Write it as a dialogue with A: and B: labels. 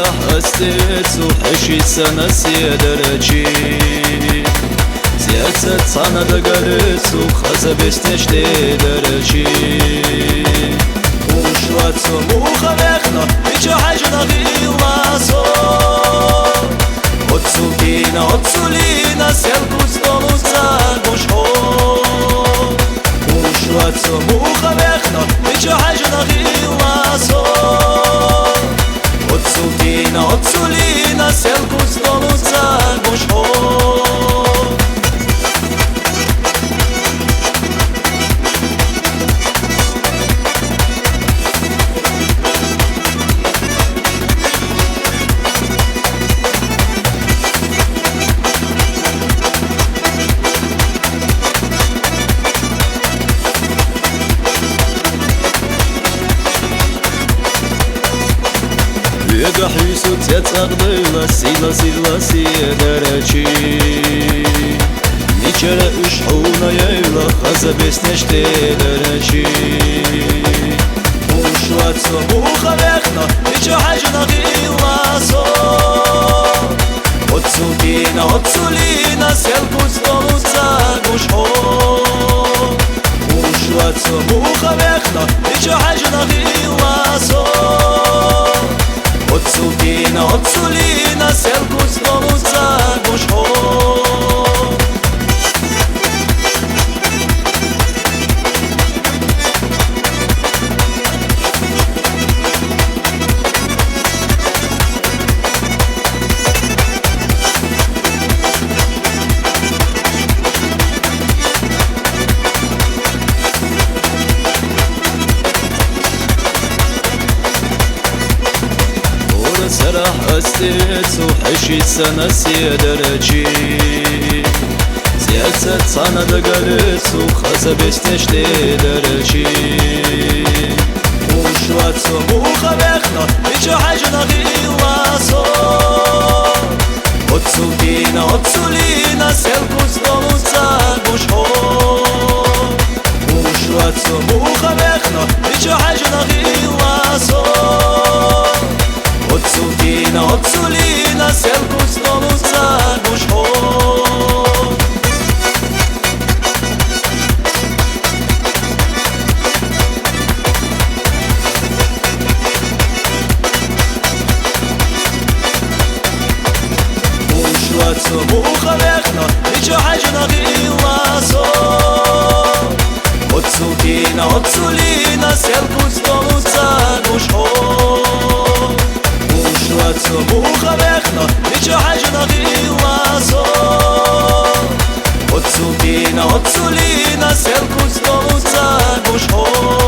A: سرح استيت وحشي سنة سيدرجي سياسة صانا دقرت وخزبس نشتي درجي وشوات سموخة بيخنا بيجا حاجنا غيلاسو Odsudina, odsudina, selku stoluca gušho Ušvaco muha vehna, bića hađana hilaso Odsudina, odsudina, selku stoluca gušho Егахису цецагдыла сила сиедеречи Ничера ушхуна ейла хазабеснеште деречи Ушвацо буха вехна нича хажна гиласо Отсулина селку столуца гушхо Ушвацо буха вехна нича хажна гиласо Odsudina, selku stoluca gušho سرح استيت وحشي سنة سيدرجي سياسة صانا دقرت وخزبس نشتي درجي وشوات سموخة بيخنا بيجا حاجنا غيلاسو Odsudina, selku stoluca gušho Ušvac muha vehna, bića hađana hilaso Odsudina, selku stoluca gušho Ušvaco muha vehna, bića hađana hilaso Odsudina, selku stoluca gušho Ušvaco muha vehna, bića hađana hilaso Odsudina, selku stoluca gušho